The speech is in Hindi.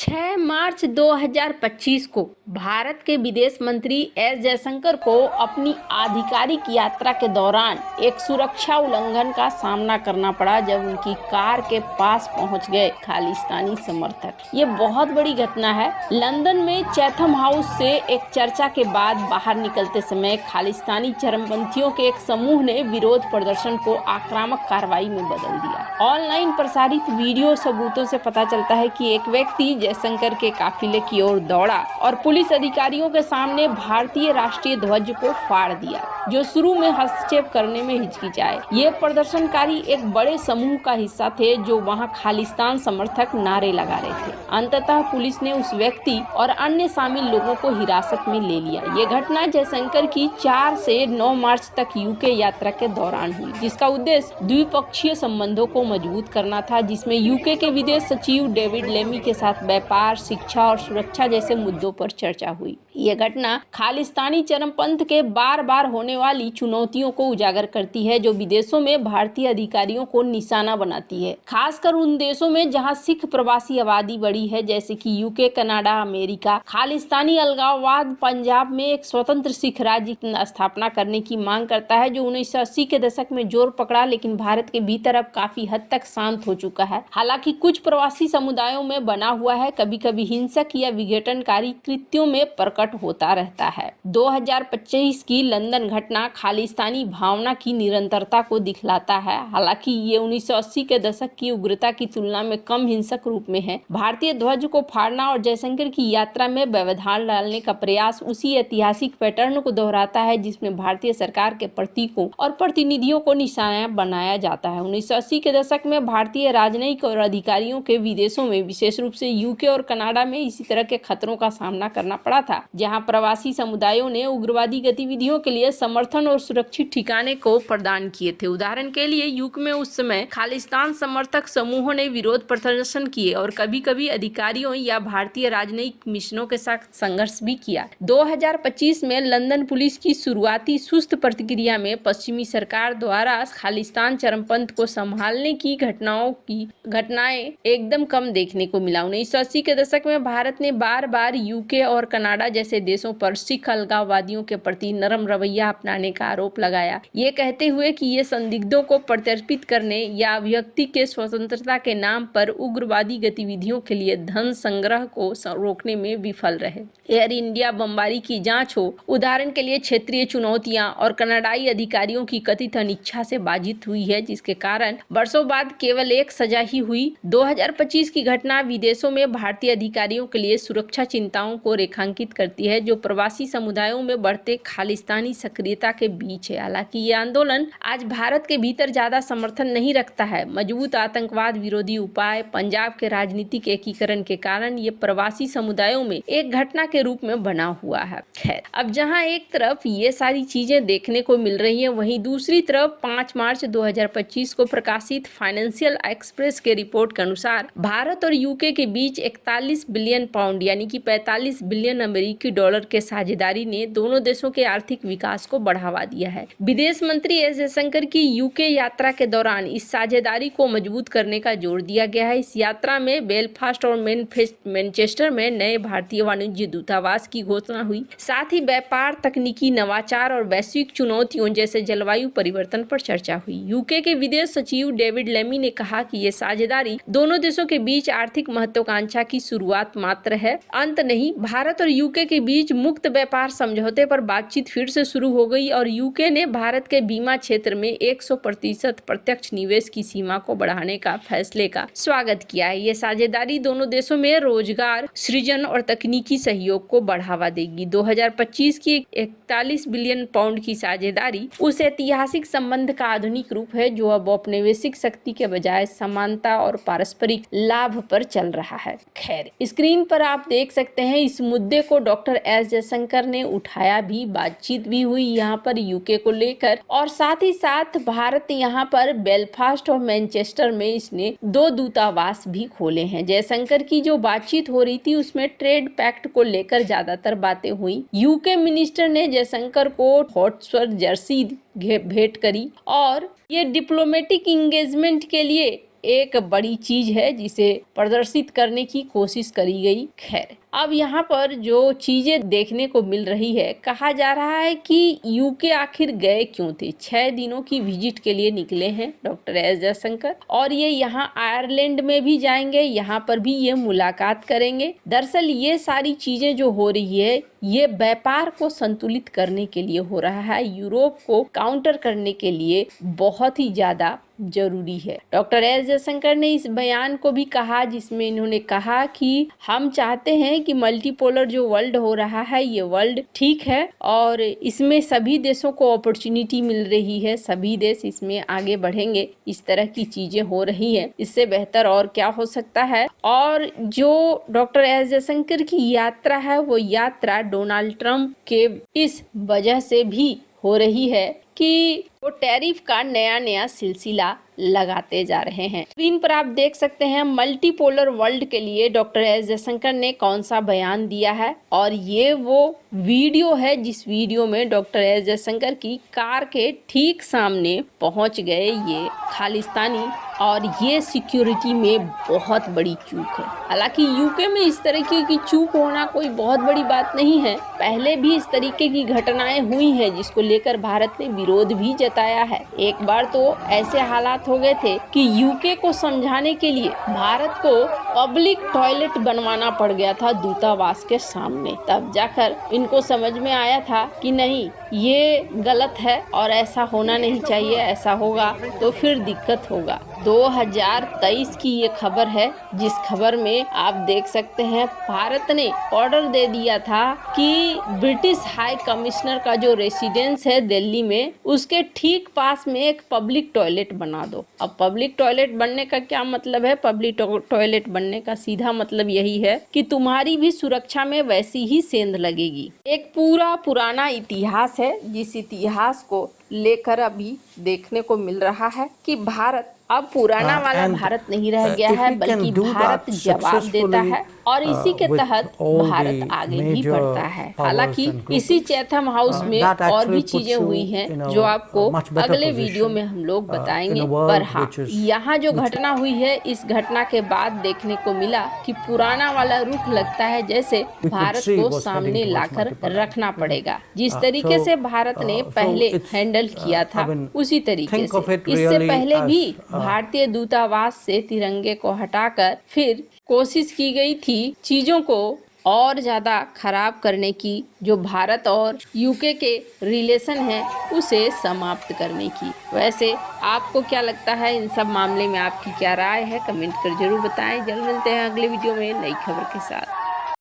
6 मार्च 2025 को भारत के विदेश मंत्री एस जयशंकर को अपनी आधिकारिक यात्रा के दौरान एक सुरक्षा उल्लंघन का सामना करना पड़ा जब उनकी कार के पास पहुंच गए खालिस्तानी समर्थक। ये बहुत बड़ी घटना है। लंदन में चैथम हाउस से एक चर्चा के बाद बाहर निकलते समय खालिस्तानी चरमपंथियों के एक समूह ने विरोध प्रदर्शन को आक्रामक कार्रवाई में बदल दिया। ऑनलाइन प्रसारित वीडियो सबूतों से पता चलता है कि एक व्यक्ति जयशंकर के काफिले की ओर दौड़ा और पुलिस अधिकारियों के सामने भारतीय राष्ट्रीय ध्वज को फाड़ दिया, जो शुरू में हस्तक्षेप करने में हिचकिचाए। ये प्रदर्शनकारी एक बड़े समूह का हिस्सा थे जो वहां खालिस्तान समर्थक नारे लगा रहे थे। अंततः पुलिस ने उस व्यक्ति और अन्य शामिल लोगों को हिरासत में ले लिया। ये घटना जयशंकर की 4 से 9 मार्च तक यूके यात्रा के दौरान हुई, जिसका उद्देश्य द्विपक्षीय संबंधों को मजबूत करना था, जिसमें यूके के विदेश सचिव डेविड लेमी के साथ व्यापार, शिक्षा और सुरक्षा जैसे मुद्दों पर चर्चा हुई। ये घटना खालिस्तानी चरमपंथ के बार बार होने वाली चुनौतियों को उजागर करती है, जो विदेशों में भारतीय अधिकारियों को निशाना बनाती है, खासकर उन देशों में जहां सिख प्रवासी आबादी बढ़ी है, जैसे कि यूके, कनाडा, अमेरिका। खालिस्तानी अलगाववाद पंजाब में एक स्वतंत्र सिख राज्य की स्थापना करने की मांग करता है, जो 1980 के दशक में जोर पकड़ा, लेकिन भारत के भीतर अब काफी हद तक शांत हो चुका है। हालांकि कुछ प्रवासी समुदायों में बना हुआ है, कभी कभी हिंसक या विघटनकारी कृत्यों में प्रकट होता रहता है। 2025 की लंदन घटना खालिस्तानी भावना की निरंतरता को दिखलाता है। हालांकि ये 1980 के दशक की उग्रता की तुलना में कम हिंसक रूप में है। भारतीय ध्वज को फाड़ना और जयशंकर की यात्रा में व्यवधान डालने का प्रयास उसी ऐतिहासिक पैटर्न को दोहराता है, जिसमें भारतीय सरकार के प्रतीकों और प्रतिनिधियों को निशाना बनाया जाता है। 1980 के दशक में भारतीय राजनयिक और अधिकारियों के विदेशों में, विशेष रूप से यूके और कनाडा में, इसी तरह के खतरों का सामना करना पड़ा था, जहां प्रवासी समुदायों ने उग्रवादी गतिविधियों के लिए समर्थन और सुरक्षित ठिकाने को प्रदान किए थे। उदाहरण के लिए यूके में उस समय खालिस्तान समर्थक समूहों ने विरोध प्रदर्शन किए और कभी कभी अधिकारियों या भारतीय राजनयिक मिशनों के साथ संघर्ष भी किया। 2025 में लंदन पुलिस की शुरुआती सुस्त प्रतिक्रिया में पश्चिमी सरकार द्वारा खालिस्तान चरमपंथ को संभालने की घटनाएं एकदम कम देखने को मिला। 1980 के दशक में भारत ने बार बार यूके और कनाडा जैसे देशों पर सिख अलगाववादियों के प्रति नरम रवैया अपनाने का आरोप लगाया, ये कहते हुए कि ये संदिग्धों को प्रत्यर्पित करने या व्यक्ति के स्वतंत्रता के नाम पर उग्रवादी गतिविधियों के लिए धन संग्रह को रोकने में विफल रहे। एयर इंडिया बमबारी की जांच हो, उदाहरण के लिए क्षेत्रीय चुनौतियां और कनाडाई अधिकारियों की कथित अनिच्छा से बाधित हुई है, जिसके कारण वर्षों बाद केवल एक सजा ही हुई। 2025 की घटना विदेशों में भारतीय अधिकारियों के लिए सुरक्षा चिंताओं को रेखांकित करती है, जो प्रवासी समुदायों में बढ़ते खालिस्तानी सक्रियता के बीच है। हालांकि ये आंदोलन आज भारत के भीतर ज्यादा समर्थन नहीं रखता है। मजबूत आतंकवाद विरोधी उपाय, पंजाब के राजनीतिक एकीकरण के कारण ये प्रवासी समुदायों में एक घटना के रूप में बना हुआ है। खैर, अब जहां एक तरफ ये सारी चीजें देखने को मिल रही हैं, वहीं दूसरी तरफ 5 मार्च 2025 को प्रकाशित फाइनेंशियल एक्सप्रेस के रिपोर्ट के अनुसार भारत और यूके के बीच 41 बिलियन पाउंड यानी कि 45 बिलियन अमेरिकी डॉलर के साझेदारी ने दोनों देशों के आर्थिक विकास को बढ़ावा दिया है। विदेश मंत्री एस जयशंकर की यूके यात्रा के दौरान इस साझेदारी को मजबूत करने का जोर दिया गया है। इस यात्रा में बेलफास्ट और मैनचेस्टर में नए भारतीय वाणिज्य दूतावास की घोषणा हुई। साथ ही व्यापार, तकनीकी नवाचार और वैश्विक चुनौतियों जैसे जलवायु परिवर्तन पर चर्चा हुई। यूके के विदेश सचिव डेविड लेमी ने कहा कि ये साझेदारी दोनों देशों के बीच आर्थिक महत्वाकांक्षा की शुरुआत मात्र है, अंत नहीं। भारत और यूके के बीच मुक्त व्यापार समझौते पर बातचीत फिर से शुरू हो गई और यूके ने भारत के बीमा क्षेत्र में 100% प्रत्यक्ष निवेश की सीमा को बढ़ाने का फैसले का स्वागत किया है। ये साझेदारी दोनों देशों में रोजगार सृजन और तकनीकी सहयोग को बढ़ावा देगी। 2025 की 41 बिलियन पाउंड की साझेदारी उस ऐतिहासिक संबंध का आधुनिक रूप है, जो अब औपनिवेशिक शक्ति के बजाय समानता और पारस्परिक लाभ पर चल रहा है। खैर, स्क्रीन पर आप देख सकते हैं इस मुद्दे को डॉक्टर एस जयशंकर ने उठाया भी, बातचीत भी हुई यहाँ पर यूके को लेकर, और साथ ही साथ भारत यहाँ पर बेलफास्ट और मैनचेस्टर में इसने 2 दूतावास भी खोले हैं। जयशंकर की जो बातचीत हो रही थी उसमें ट्रेड पैक्ट को लेकर ज्यादातर बातें हुई। यूके मिनिस्टर ने जयशंकर को हॉटस्वर जर्सी भेंट करी और ये डिप्लोमेटिक इंगेजमेंट के लिए एक बड़ी चीज है जिसे प्रदर्शित करने की कोशिश करी गई। खैर, अब यहाँ पर जो चीजें देखने को मिल रही है, कहा जा रहा है कि यूके आखिर गए क्यों थे। 6 दिनों की विजिट के लिए निकले हैं डॉक्टर एस जयशंकर, और ये यहाँ आयरलैंड में भी जाएंगे, यहाँ पर भी ये मुलाकात करेंगे। दरअसल ये सारी चीजें जो हो रही है, ये व्यापार को संतुलित करने के लिए हो रहा है, यूरोप को काउंटर करने के लिए बहुत ही ज्यादा जरूरी है। डॉक्टर एस जयशंकर ने इस बयान को भी कहा जिसमें इन्होंने कहा कि हम चाहते हैं कि मल्टीपोलर जो वर्ल्ड हो रहा है, ये वर्ल्ड ठीक है और इसमें सभी देशों को अपॉर्चुनिटी मिल रही है, सभी देश इसमें आगे बढ़ेंगे। इस तरह की चीजें हो रही हैं, इससे बेहतर और क्या हो सकता है। और जो डॉक्टर एस जयशंकर की यात्रा है, वो यात्रा डोनाल्ड ट्रंप के इस वजह से भी हो रही है कि वो टैरिफ का नया नया सिलसिला लगाते जा रहे हैं। स्क्रीन पर आप देख सकते हैं मल्टीपोलर वर्ल्ड के लिए डॉक्टर एस जयशंकर ने कौन सा बयान दिया है, और ये वो वीडियो है जिस वीडियो में डॉक्टर एस जयशंकर की कार के ठीक सामने पहुंच गए ये खालिस्तानी, और ये सिक्योरिटी में बहुत बड़ी चूक है। हालांकि यूके में इस तरीके की चूक होना कोई बहुत बड़ी बात नहीं है, पहले भी इस तरीके की घटनाएं हुई हैं जिसको लेकर भारत ने विरोध भी जताया है। एक बार तो ऐसे हालात हो गए थे कि यूके को समझाने के लिए भारत को पब्लिक टॉयलेट बनवाना पड़ गया था दूतावास के सामने, तब जाकर इनको समझ में आया था कि नहीं, ये गलत है और ऐसा होना नहीं चाहिए, ऐसा होगा तो फिर दिक्कत होगा। 2023 की ये खबर है जिस खबर में आप देख सकते हैं भारत ने ऑर्डर दे दिया था कि ब्रिटिश हाई कमिश्नर का जो रेसिडेंस है दिल्ली में, उसके ठीक पास में एक पब्लिक टॉयलेट बना दो। अब पब्लिक टॉयलेट बनने का क्या मतलब है? पब्लिक टॉयलेट बनने का सीधा मतलब यही है कि तुम्हारी भी सुरक्षा में वैसी ही सेंध लगेगी। एक पूरा पुराना इतिहास है जिस इतिहास को लेकर अभी देखने को मिल रहा है कि भारत अब पुराना वाला भारत नहीं रह गया है, बल्कि भारत जवाब देता है और इसी के तहत भारत आगे भी बढ़ता है। हालांकि इसी चैथम हाउस में और भी चीजें हुई हैं जो आपको अगले वीडियो में हम लोग बताएंगे। पर हाँ, यहाँ जो घटना हुई है, इस घटना के बाद देखने को मिला कि पुराना वाला रुख लगता है जैसे भारत को सामने लाकर रखना पड़ेगा। जिस तरीके से भारत ने पहले हैंडल किया था उसी तरीके से इससे पहले भी भारतीय दूतावास से तिरंगे को हटाकर फिर कोशिश की गई थी चीजों को और ज़्यादा खराब करने की, जो भारत और यूके के रिलेशन है उसे समाप्त करने की। वैसे आपको क्या लगता है इन सब मामले में? आपकी क्या राय है? कमेंट कर जरूर बताएं। जल्द मिलते हैं अगले वीडियो में नई खबर के साथ।